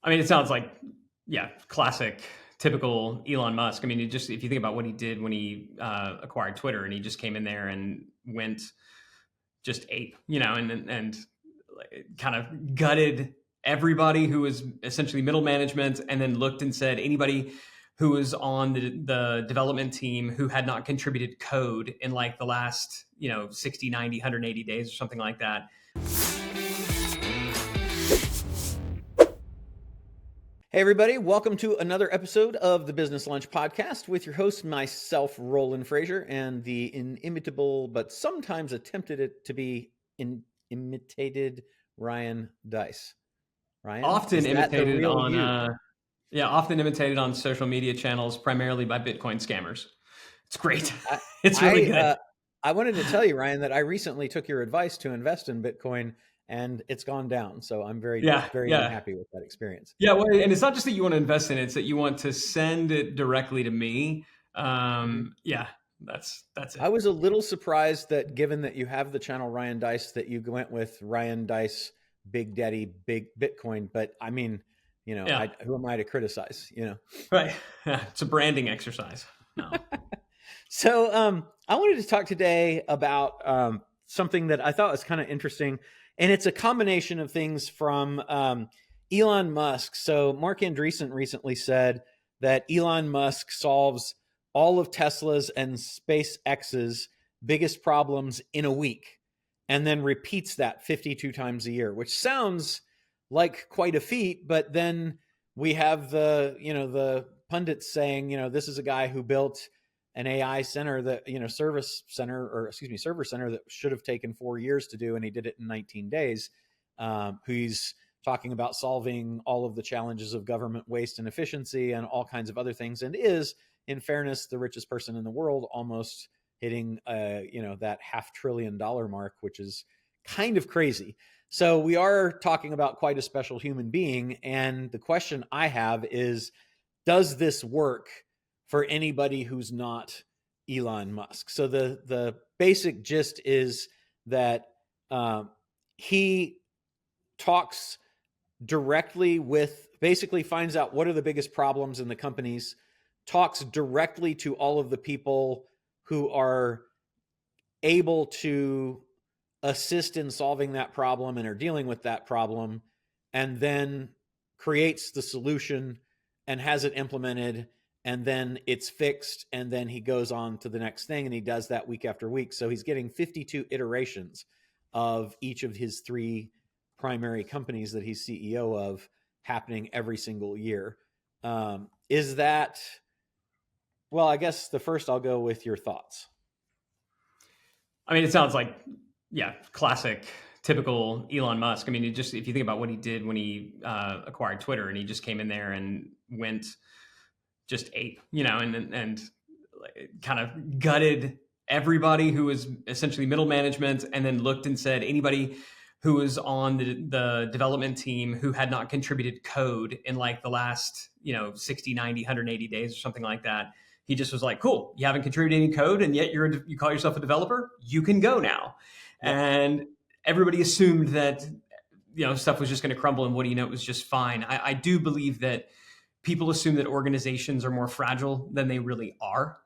I mean, it sounds like, yeah, classic, typical Elon Musk. I mean, if you think about what he did when he acquired Twitter, and he just came in there and went just ape, and kind of gutted everybody who was essentially middle management, and then looked and said anybody who was on the development team who had not contributed code in like the last, 60, 90, 180 days or something like that. Hey, everybody. Welcome to another episode of the Business Lunch Podcast with your host, myself, Roland Frasier, and the inimitable but sometimes attempted it to be imitated Ryan Deiss. Ryan? Often imitated often imitated on social media channels, primarily by Bitcoin scammers. It's great. It's really good. I wanted to tell you, Ryan, that I recently took your advice to invest in Bitcoin, and it's gone down. So I'm very unhappy with that experience. Yeah, well, and it's not just that you want to invest in it; it's that you want to send it directly to me. Yeah, that's it. I was a little surprised that, given that you have the channel Ryan Deiss, that you went with Ryan Deiss, Big Daddy, Big Bitcoin. But I mean, who am I to criticize? Right? Yeah, it's a branding exercise. No. So I wanted to talk today about something that I thought was kind of interesting. And it's a combination of things from Elon Musk. So Mark Andreessen recently said that Elon Musk solves all of Tesla's and SpaceX's biggest problems in a week, and then repeats that 52 times a year, which sounds like quite a feat. But then we have the pundits saying, this is a guy who built an AI center server center that should have taken 4 years to do, and he did it in 19 days. Who's talking about solving all of the challenges of government waste and efficiency and all kinds of other things, and is, in fairness, the richest person in the world, almost hitting that $500 billion mark, which is kind of crazy. So we are talking about quite a special human being, and the question I have is, does this work for anybody who's not Elon Musk? So the basic gist is that he talks directly with, basically finds out what are the biggest problems in the companies, talks directly to all of the people who are able to assist in solving that problem and are dealing with that problem, and then creates the solution and has it implemented, and then it's fixed, and then he goes on to the next thing, and he does that week after week. So he's getting 52 iterations of each of his three primary companies that he's CEO of happening every single year. Is that, well, I guess I'll go with your thoughts. I mean, it sounds like, yeah, classic, typical Elon Musk. I mean, if you think about what he did when he acquired Twitter, and he just came in there and went just ape, and kind of gutted everybody who was essentially middle management, and then looked and said anybody who was on the development team who had not contributed code in like the last, 60, 90, 180 days or something like that. He just was like, cool, you haven't contributed any code, and yet you call yourself a developer, you can go now. Yeah. And everybody assumed that, stuff was just going to crumble, and what do you know, it was just fine. I do believe that people assume that organizations are more fragile than they really are.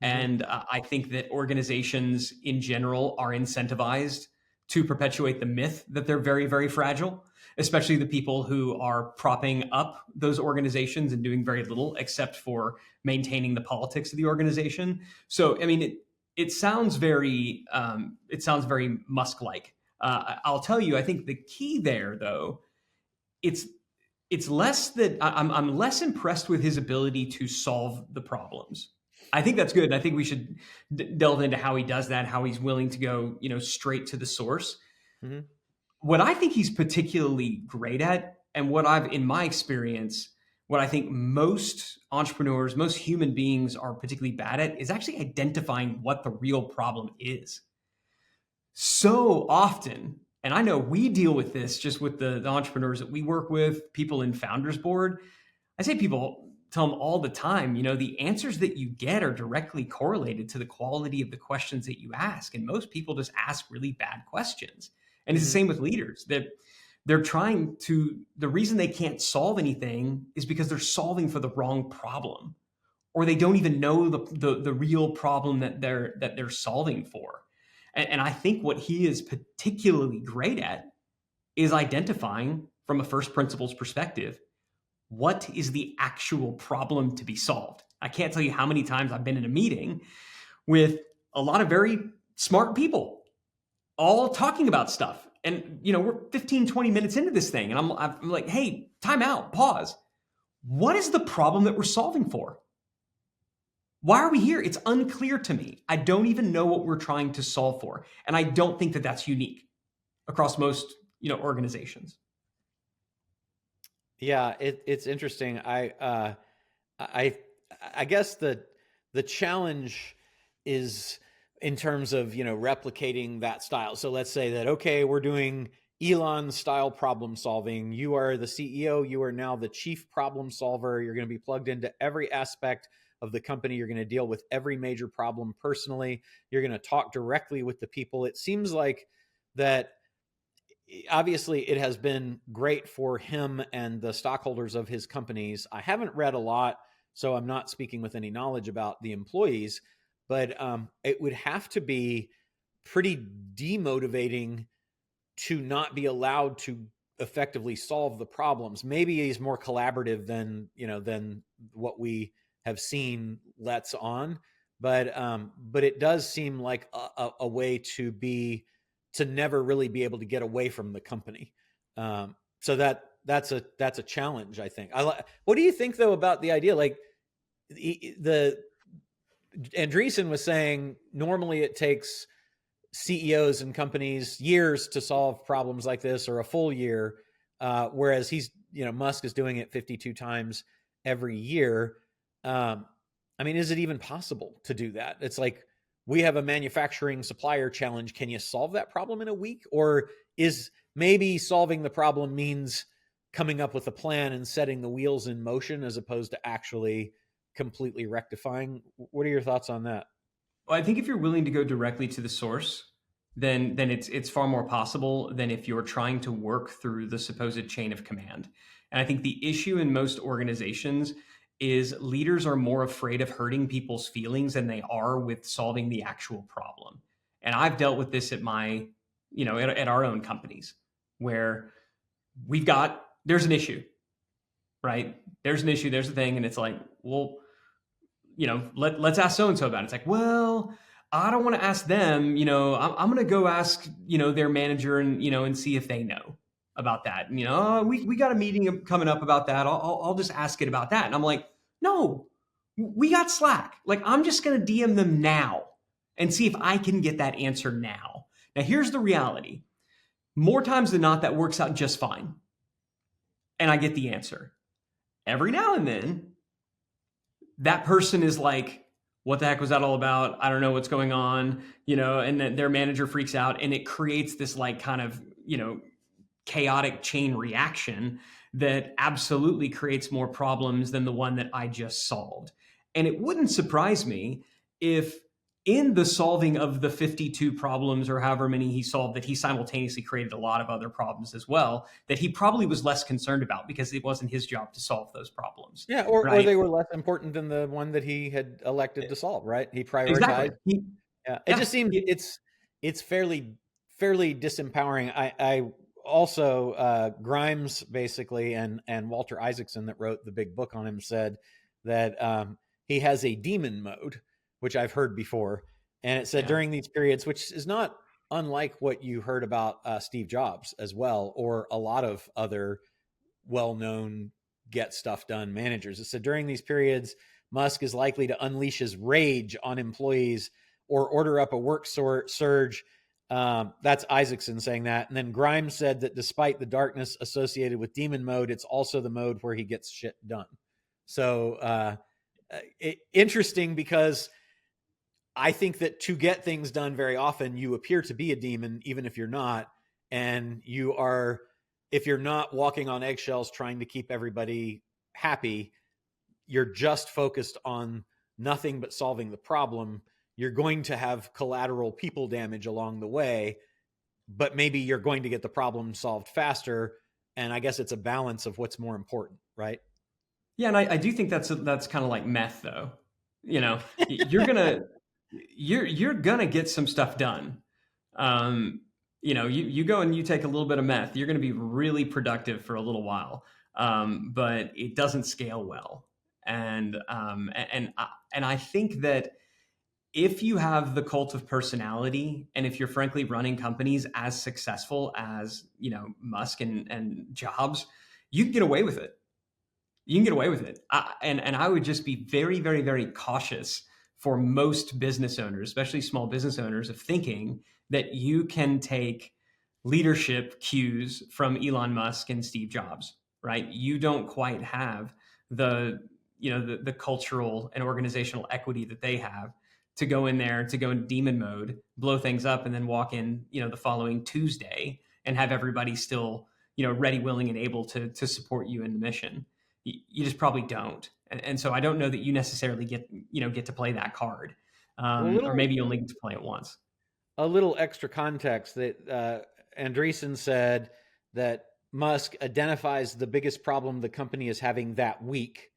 Mm-hmm. And I think that organizations in general are incentivized to perpetuate the myth that they're very, very fragile, especially the people who are propping up those organizations and doing very little except for maintaining the politics of the organization. So, I mean, it sounds very Musk-like. I'll tell you, I think the key there, though, it's less that I'm less impressed with his ability to solve the problems. I think that's good. And I think we should delve into how he does that, how he's willing to go, straight to the source. Mm-hmm. What I think he's particularly great at, and in my experience, what I think most entrepreneurs, most human beings are particularly bad at, is actually identifying what the real problem is. So often, and I know we deal with this just with the entrepreneurs that we work with, people in Founders Board. I say people tell them all the time, the answers that you get are directly correlated to the quality of the questions that you ask. And most people just ask really bad questions. And it's the same with leaders. That the reason they can't solve anything is because they're solving for the wrong problem, or they don't even know the real problem that they're solving for. And I think what he is particularly great at is identifying from a first principles perspective, what is the actual problem to be solved? I can't tell you how many times I've been in a meeting with a lot of very smart people all talking about stuff. And, we're 15, 20 minutes into this thing. And I'm like, hey, time out, pause. What is the problem that we're solving for? Why are we here? It's unclear to me. I don't even know what we're trying to solve for. And I don't think that that's unique across most, organizations. Yeah, it's interesting. I guess the challenge is in terms of replicating that style. So let's say that, okay, we're doing Elon style problem solving. You are the CEO. You are now the chief problem solver. You're going to be plugged into every aspect of the company. You're going to deal with every major problem personally. You're going to talk directly with the people. It seems like that. Obviously, it has been great for him and the stockholders of his companies. I haven't read a lot, so I'm not speaking with any knowledge about the employees, but it would have to be pretty demotivating to not be allowed to effectively solve the problems. Maybe he's more collaborative than what we have seen lets on, but it does seem like a way to never really be able to get away from the company. So that's a challenge, I think. What do you think though about the idea? Like Andreessen was saying, normally it takes CEOs and companies years to solve problems like this, or a full year, whereas Musk is doing it 52 times every year. I mean, is it even possible to do that? It's like, we have a manufacturing supplier challenge. Can you solve that problem in a week? Or is maybe solving the problem means coming up with a plan and setting the wheels in motion as opposed to actually completely rectifying? What are your thoughts on that? Well, I think if you're willing to go directly to the source, then it's far more possible than if you're trying to work through the supposed chain of command. And I think the issue in most organizations is leaders are more afraid of hurting people's feelings than they are with solving the actual problem. And I've dealt with this at at our own companies, where there's an issue, right? There's an issue, there's a thing, and it's like, well, let's ask so and so about it. It's like, well, I don't want to ask them. I'm going to go ask their manager and see if they know about that. And, we got a meeting coming up about that. I'll just ask it about that. And I'm like, no, we got Slack. Like, I'm just going to DM them now and see if I can get that answer now. Now, here's the reality. More times than not, that works out just fine. And I get the answer. Every now and then, that person is like, what the heck was that all about? I don't know what's going on, and then their manager freaks out, and it creates this like kind of, chaotic chain reaction that absolutely creates more problems than the one that I just solved. And it wouldn't surprise me if in the solving of the 52 problems or however many he solved, that he simultaneously created a lot of other problems as well, that he probably was less concerned about because it wasn't his job to solve those problems. Yeah, or right? they were less important than the one that he had elected to solve, right? He prioritized. Exactly. It just seems it's fairly disempowering. I also Grimes basically and Walter Isaacson, that wrote the big book on him, said that he has a demon mode, which I've heard before. And it said during these periods, which is not unlike what you heard about Steve Jobs as well, or a lot of other well-known get stuff done managers. It said during these periods, Musk is likely to unleash his rage on employees or order up a work surge. That's Isaacson saying that. And then Grimes said that despite the darkness associated with demon mode, it's also the mode where he gets shit done. So interesting, because I think that to get things done very often, you appear to be a demon, even if you're not. And if you're not walking on eggshells trying to keep everybody happy, you're just focused on nothing but solving the problem, you're going to have collateral people damage along the way. but maybe you're going to get the problem solved faster. And I guess it's a balance of what's more important, right? Yeah, and I do think that's kind of like meth, though. You know, you're gonna you're gonna get some stuff done. Um, you know, you go and you take a little bit of meth, you're gonna be really productive for a little while, but it doesn't scale well. And I think that if you have the cult of personality, and if you're frankly running companies as successful as Musk and Jobs, you can get away with it. You can get away with it. And I would just be very, very, very cautious for most business owners, especially small business owners, of thinking that you can take leadership cues from Elon Musk and Steve Jobs, right? You don't quite have the the cultural and organizational equity that they have to go in there, to go in demon mode, blow things up, and then walk in the following Tuesday and have everybody still ready, willing, and able to support you in the mission. You just probably don't. And so I don't know that you necessarily get to play that card, Well, or maybe you only get to play it once. a little extra context that Andreessen said that Musk identifies the biggest problem the company is having that week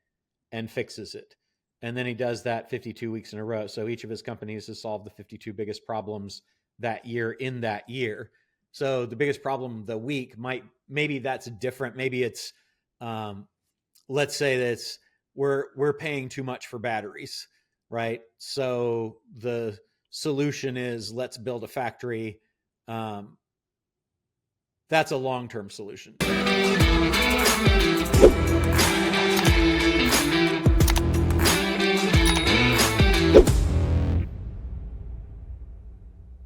and fixes it. And then he does that 52 weeks in a row. So each of his companies has solved the 52 biggest problems that year in that year. So the biggest problem the week maybe that's different. Maybe it's, let's say that's we're paying too much for batteries, right? So the solution is let's build a factory. That's a long-term solution.